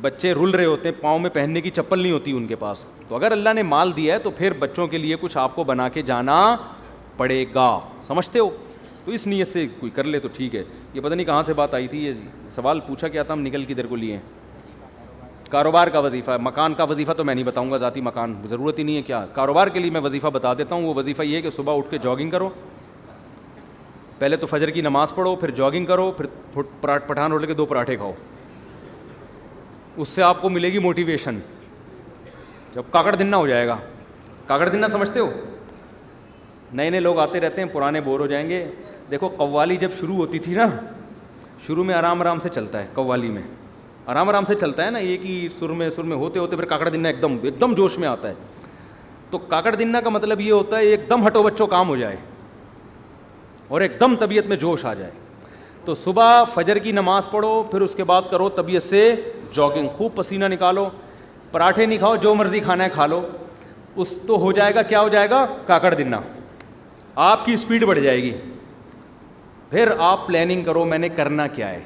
بچے رول رہے ہوتے ہیں, پاؤں میں پہننے کی چپل نہیں ہوتی ان کے پاس, تو اگر اللہ نے مال دیا ہے تو پھر بچوں کے لیے کچھ آپ کو بنا کے جانا پڑے گا, سمجھتے ہو؟ تو اس نیت سے کوئی کر لے تو ٹھیک ہے. یہ پتہ نہیں کہاں سے بات آئی تھی, یہ سوال پوچھا کیا تھا, ہم نکل کدھر کو لیے. کاروبار کا وظیفہ, مکان کا وظیفہ تو میں نہیں بتاؤں گا, ذاتی مکان ضرورت ہی نہیں ہے. کیا کاروبار کے لیے میں وظیفہ بتا دیتا ہوں. وہ وظیفہ یہ ہے کہ صبح اٹھ کے جاگنگ کرو, پہلے تو فجر کی نماز پڑھو, پھر جاگنگ کرو, پھر پٹھان روٹی کے 2 پراٹھے کھاؤ. اس سے آپ کو ملے گی موٹیویشن. جب کاکڑ دنہ ہو جائے گا, کاکڑ دنہ سمجھتے ہو؟ نئے نئے لوگ آتے رہتے ہیں, پرانے بور ہو جائیں گے. دیکھو قوالی جب شروع ہوتی تھی نا, شروع میں آرام آرام سے چلتا ہے, قوالی میں آرام آرام سے چلتا ہے نا, ایک ہی سر میں ہوتے ہوتے پھر کاکڑ دنہ ایک دم جوش میں آتا ہے. تو کاکڑ دنہ کا مطلب یہ ہوتا ہے ایک دم ہٹو بچوں کام ہو جائے اور ایک دم طبیعت میں جوش آ جائے. تو صبح فجر کی نماز پڑھو, پھر اس کے بعد کرو طبیعت سے جاگنگ, خوب پسینہ نکالو. پراٹھے نہیں کھاؤ, جو مرضی کھانا ہے کھا لو. اس تو ہو جائے گا, کیا ہو جائے گا, کاکڑ دنہ. آپ کی اسپیڈ بڑھ جائے گی. پھر آپ پلاننگ کرو میں نے کرنا کیا ہے,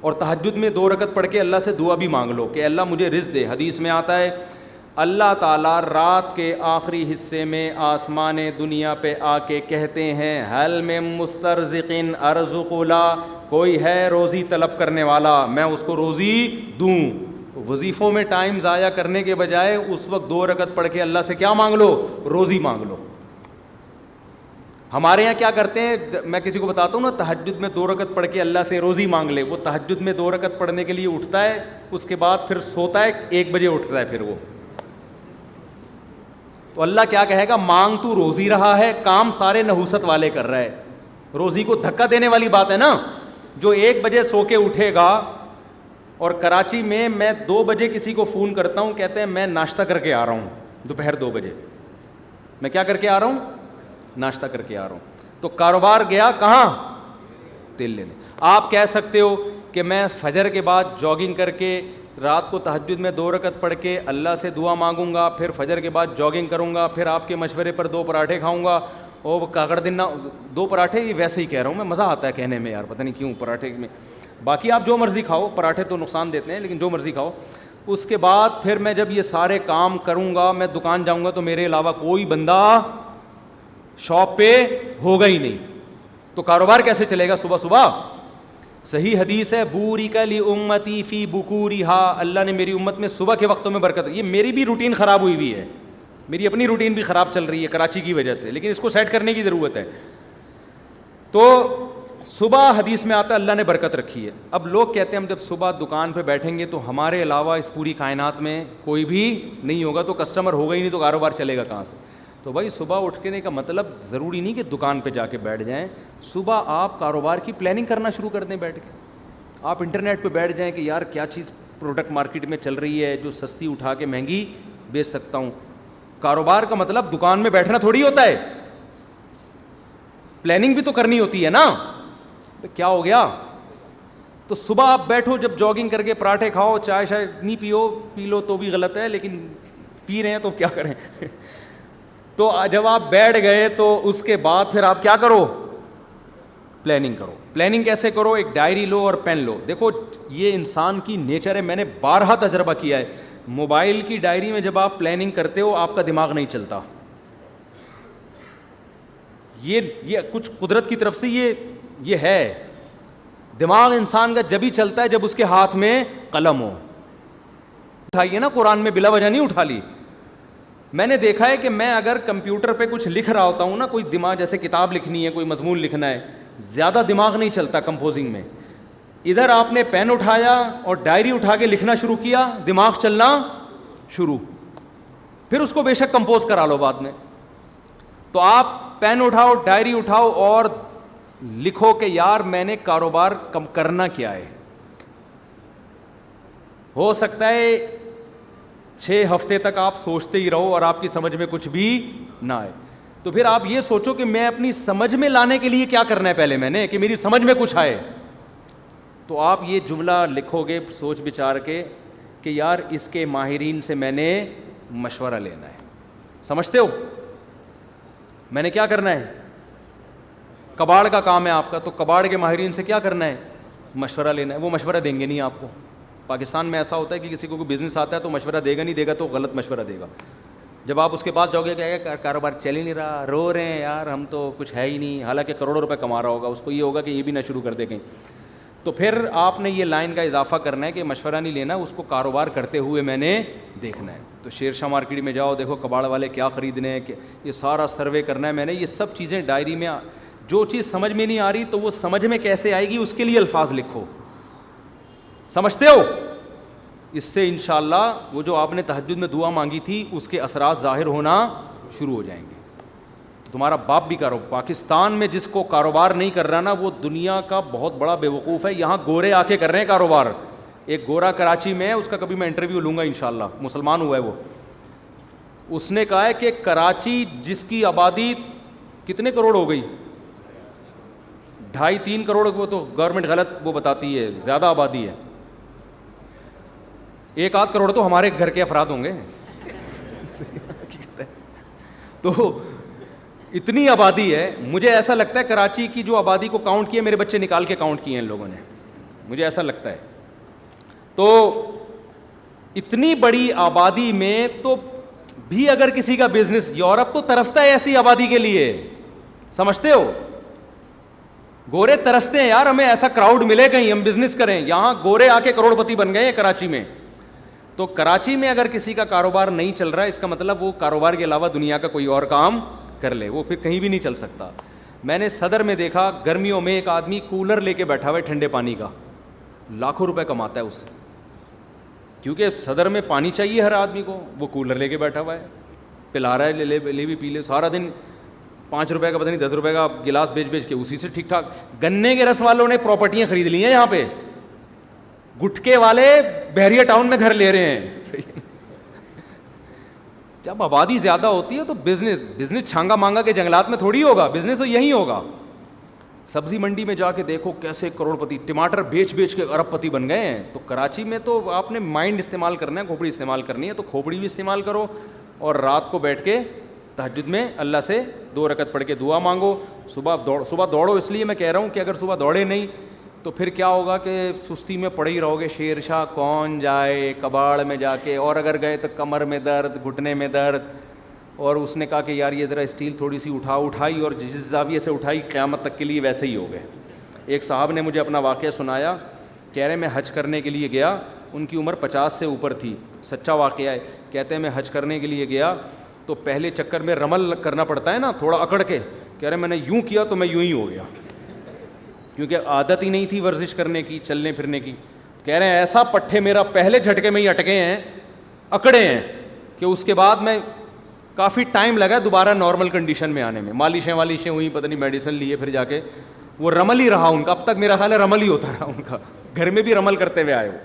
اور تہجد میں 2 رکعت پڑھ کے اللہ سے دعا بھی مانگ لو کہ اللہ مجھے رزق دے. حدیث میں آتا ہے اللہ تعالیٰ رات کے آخری حصے میں آسمان دنیا پہ آ کے کہتے ہیں حل میں مسترزقن ارزق لا, کوئی ہے روزی طلب کرنے والا, میں اس کو روزی دوں. تو وظیفوں میں ٹائم ضائع کرنے کے بجائے اس وقت 2 رکعت پڑھ کے اللہ سے کیا مانگ لو, روزی مانگ لو. ہمارے یہاں کیا کرتے ہیں, میں کسی کو بتاتا ہوں نا تہجد میں 2 رکعت پڑھ کے اللہ سے روزی مانگ لے, وہ تہجد میں 2 رکعت پڑھنے کے لیے اٹھتا ہے, اس کے بعد پھر سوتا ہے, 1 بجے اٹھتا ہے پھر وہ. تو اللہ کیا کہے گا, مانگ تو روزی رہا ہے, کام سارے نحوست والے کر رہا ہے. روزی کو دھکا دینے والی بات ہے نا. جو 1 بجے سو کے اٹھے گا, اور کراچی میں 2 بجے کسی کو فون کرتا ہوں, کہتے ہیں میں ناشتہ کر کے آ رہا ہوں, دوپہر 2 بجے میں کیا کر کے آ رہا ہوں, ناشتہ کر کے آ رہا ہوں. تو کاروبار گیا کہاں, تیل لینے. آپ کہہ سکتے ہو کہ میں فجر کے بعد جاگنگ کر کے رات کو تہجد میں 2 رکعت پڑھ کے اللہ سے دعا مانگوں گا, پھر فجر کے بعد جاگنگ کروں گا, پھر آپ کے مشورے پر 2 پراٹھے کھاؤں گا. اور کاکڑ دنہ 2 پراٹھے, یہ ویسے ہی کہہ رہا ہوں میں, مزہ آتا ہے کہنے میں یار, پتہ نہیں کیوں پراٹھے میں. باقی آپ جو مرضی کھاؤ, پراٹھے تو نقصان دیتے ہیں لیکن جو مرضی کھاؤ. اس کے بعد پھر میں جب یہ سارے کام کروں گا, میں دکان جاؤں گا تو میرے علاوہ کوئی بندہ شاپ پہ ہوگا ہی نہیں. تو کاروبار کیسے چلے گا صبح صبح؟ صحیح حدیث ہے بورک لامتی فی بکورہا, اللہ نے میری امت میں صبح کے وقتوں میں برکت. یہ میری بھی روٹین خراب ہوئی ہے, میری اپنی روٹین بھی خراب چل رہی ہے کراچی کی وجہ سے, لیکن اس کو سیٹ کرنے کی ضرورت ہے. تو صبح حدیث میں آتا ہے اللہ نے برکت رکھی ہے. اب لوگ کہتے ہیں ہم جب صبح دکان پہ بیٹھیں گے تو ہمارے علاوہ اس پوری کائنات میں کوئی بھی نہیں ہوگا, تو کسٹمر ہوگا ہی نہیں, تو کاروبار چلے گا کہاں سے؟ تو بھائی صبح اٹھنے کا مطلب ضروری نہیں کہ دکان پہ جا کے بیٹھ جائیں. صبح آپ کاروبار کی پلاننگ کرنا شروع کر دیں بیٹھ کے. آپ انٹرنیٹ پہ بیٹھ جائیں کہ یار کیا چیز پروڈکٹ مارکیٹ میں چل رہی ہے جو سستی اٹھا کے مہنگی بیچ سکتا ہوں. کاروبار کا مطلب دکان میں بیٹھنا تھوڑی ہوتا ہے, پلاننگ بھی تو کرنی ہوتی ہے نا. تو کیا ہو گیا, تو صبح آپ بیٹھو, جب جاگنگ کر کے پراٹھے کھاؤ, چائے شائے نہیں پی لو تو بھی غلط ہے, لیکن پی رہے ہیں تو کیا کریں. تو جب آپ بیٹھ گئے تو اس کے بعد پھر آپ کیا کرو, پلاننگ کرو. پلاننگ کیسے کرو, ایک ڈائری لو اور پین لو. دیکھو یہ انسان کی نیچر ہے, میں نے بارہا تجربہ کیا ہے. موبائل کی ڈائری میں جب آپ پلاننگ کرتے ہو آپ کا دماغ نہیں چلتا. یہ کچھ قدرت کی طرف سے یہ ہے. دماغ انسان کا جب ہی چلتا ہے جب اس کے ہاتھ میں قلم ہو. اٹھائیے نا, قرآن میں بلا وجہ نہیں اٹھا لی. میں نے دیکھا ہے کہ میں اگر کمپیوٹر پہ کچھ لکھ رہا ہوتا ہوں نا, کوئی دماغ جیسے کتاب لکھنی ہے, کوئی مضمون لکھنا ہے, زیادہ دماغ نہیں چلتا کمپوزنگ میں. ادھر آپ نے پین اٹھایا اور ڈائری اٹھا کے لکھنا شروع کیا, دماغ چلنا شروع. پھر اس کو بے شک کمپوز کرا لو بعد میں. تو آپ پین اٹھاؤ, ڈائری اٹھاؤ اور لکھو کہ یار میں نے کاروبار کم کرنا کیا ہے. ہو سکتا ہے 6 ہفتے تک آپ سوچتے ہی رہو اور آپ کی سمجھ میں کچھ بھی نہ آئے. تو پھر آپ یہ سوچو کہ میں اپنی سمجھ میں لانے کے لیے کیا کرنا ہے پہلے میں نے, کہ میری سمجھ میں کچھ آئے. تو آپ یہ جملہ لکھو گے سوچ بچار کے کہ یار اس کے ماہرین سے میں نے مشورہ لینا ہے. سمجھتے ہو میں نے کیا کرنا ہے؟ کباڑ کا کام ہے آپ کا, تو کباڑ کے ماہرین سے کیا کرنا ہے؟ مشورہ لینا ہے. وہ مشورہ دیں گے نہیں آپ کو, پاکستان میں ایسا ہوتا ہے کہ کسی کو کوئی بزنس آتا ہے تو مشورہ دے گا نہیں دے گا تو غلط مشورہ دے گا. جب آپ اس کے پاس جاؤ گے کہ کاروبار چل ہی نہیں رہا, رو رہے ہیں یار ہم تو کچھ ہے ہی نہیں, حالانکہ کروڑوں روپے کما رہا ہوگا, اس کو یہ ہوگا کہ یہ بھی نہ شروع کر دے کہیں. تو پھر آپ نے یہ لائن کا اضافہ کرنا ہے کہ مشورہ نہیں لینا, اس کو کاروبار کرتے ہوئے میں نے دیکھنا ہے. تو شیر شاہ مارکیٹ میں جاؤ, دیکھو کباڑ والے کیا خریدنے ہیں, کہ یہ سارا سروے کرنا ہے میں نے. یہ سب چیزیں ڈائری میں, جو چیز سمجھ میں نہیں آ رہی تو وہ سمجھ میں کیسے آئے گی اس کے لیے الفاظ لکھو. سمجھتے ہو؟ اس سے انشاءاللہ وہ جو آپ نے تہجد میں دعا مانگی تھی اس کے اثرات ظاہر ہونا شروع ہو جائیں گے. تو تمہارا باپ بھی کاروبار, پاکستان میں جس کو کاروبار نہیں کر رہا نا وہ دنیا کا بہت بڑا بیوقوف ہے. یہاں گورے آ کے کر رہے ہیں کاروبار. ایک گورا کراچی میں ہے, اس کا کبھی میں انٹرویو لوں گا انشاءاللہ, مسلمان ہوا ہے وہ. اس نے کہا ہے کہ کراچی جس کی آبادی کتنے کروڑ ہو گئی, 2.5-3 کروڑ, وہ تو گورنمنٹ غلط وہ بتاتی ہے, زیادہ آبادی ہے. 1-8 کروڑ تو ہمارے گھر کے افراد ہوں گے. تو اتنی آبادی ہے. مجھے ایسا لگتا ہے کراچی کی جو آبادی کو کاؤنٹ کیا, میرے بچے نکال کے کاؤنٹ کیے ہیں ان لوگوں نے, مجھے ایسا لگتا ہے. تو اتنی بڑی آبادی میں تو بھی اگر کسی کا بزنس, یورپ تو ترستا ہے ایسی آبادی کے لیے, سمجھتے ہو؟ گورے ترستے ہیں یار ہمیں ایسا کراؤڈ ملے کہیں ہم بزنس کریں. یہاں گورے آ کے کروڑ پتی بن گئے ہیں کراچی میں. تو کراچی میں اگر کسی کا کاروبار نہیں چل رہا ہے اس کا مطلب وہ کاروبار کے علاوہ دنیا کا کوئی اور کام کر لے, وہ پھر کہیں بھی نہیں چل سکتا. میں نے صدر میں دیکھا گرمیوں میں ایک آدمی کولر لے کے بیٹھا ہوا ہے ٹھنڈے پانی کا, لاکھوں روپے کماتا ہے اس سے, کیونکہ صدر میں پانی چاہیے ہر آدمی کو. وہ کولر لے کے بیٹھا ہوا ہے, پلا رہا ہے, لے بھی پی لے, سارا دن 5 روپے کا پتہ نہیں 10 روپے کا گلاس بیچ کے اسی سے ٹھیک ٹھاک. گنے کے رس والوں نے پراپرٹیاں خرید لی ہیں یہاں پہ, گٹکے والے بحریہ ٹاؤن میں گھر لے رہے ہیں. جب آبادی زیادہ ہوتی ہے تو بزنس چھانگا مانگا کے جنگلات میں تھوڑی ہوگا, بزنس تو یہی ہوگا. سبزی منڈی میں جا کے دیکھو کیسے کروڑ پتی, ٹماٹر بیچ کے ارب پتی بن گئے ہیں. تو کراچی میں تو آپ نے مائنڈ استعمال کرنا ہے, کھوپڑی استعمال کرنی ہے تو کھوپڑی بھی استعمال کرو, اور رات کو بیٹھ کے تہجد میں اللہ سے 2 رکعت پڑھ کے دعا مانگو. صبح دوڑو, اس لیے میں کہہ رہا ہوں کہ اگر صبح دوڑے نہیں تو پھر کیا ہوگا کہ سستی میں پڑے ہی رہو گے. شیر شاہ کون جائے کباڑ میں جا کے, اور اگر گئے تو کمر میں درد, گھٹنے میں درد. اور اس نے کہا کہ یار یہ ذرا اسٹیل تھوڑی سی اٹھائی, اور جس زاویے سے اٹھائی قیامت تک کے لیے ویسے ہی ہو گئے. ایک صاحب نے مجھے اپنا واقعہ سنایا, کہہ رہے میں حج کرنے کے لیے گیا, ان کی عمر 50 سے اوپر تھی, سچا واقعہ ہے. کہتے ہیں میں حج کرنے کے لیے گیا تو پہلے چکر میں رمل کرنا پڑتا ہے نا تھوڑا اکڑ کے, کہہ رہے میں نے یوں کیا تو میں یوں ہی ہو گیا, کیونکہ عادت ہی نہیں تھی ورزش کرنے کی, چلنے پھرنے کی. کہہ رہے ہیں ایسا پٹھے میرا پہلے جھٹکے میں ہی اٹکے ہیں, اکڑے ہیں, کہ اس کے بعد میں کافی ٹائم لگا دوبارہ نارمل کنڈیشن میں آنے میں. مالشیں ہوئیں, پتہ نہیں میڈیسن لیے, پھر جا کے وہ رمل ہی رہا ان کا. اب تک میرا خیال ہے رمل ہی ہوتا رہا ان کا, گھر میں بھی رمل کرتے ہوئے آئے ہو.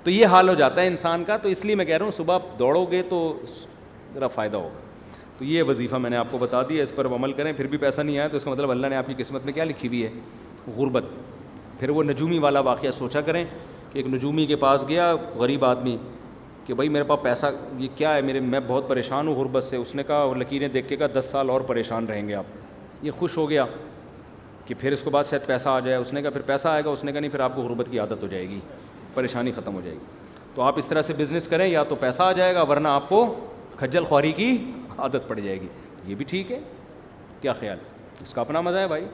تو یہ حال ہو جاتا ہے انسان کا. تو اس لیے میں کہہ رہا ہوں صبح دوڑو گے تو ذرا فائدہ ہوگا. تو یہ وظیفہ میں نے آپ کو بتا دیا, اس پر عمل کریں. پھر بھی پیسہ نہیں آیا تو اس کا مطلب اللہ نے آپ کی قسمت میں کیا لکھی ہوئی ہے, غربت. پھر وہ نجومی والا واقعہ سوچا کریں کہ ایک نجومی کے پاس گیا غریب آدمی کہ بھائی میرے پاس پیسہ یہ کیا ہے, میں بہت پریشان ہوں غربت سے. اس نے کہا, اور لکیریں دیکھ کے کہا 10 سال اور پریشان رہیں گے آپ. یہ خوش ہو گیا کہ پھر اس کے بعد شاید پیسہ آ جائے. اس نے کہا پھر پیسہ آئے گا. اس نے کہا نہیں, پھر آپ کو غربت کی عادت ہو جائے گی, پریشانی ختم ہو جائے گی. تو آپ اس طرح سے بزنس کریں, یا تو پیسہ آ جائے گا ورنہ آپ کو کھجل خواری کی عادت پڑ جائے گی. یہ بھی ٹھیک ہے, کیا خیال, اس کا اپنا مزہ ہے بھائی.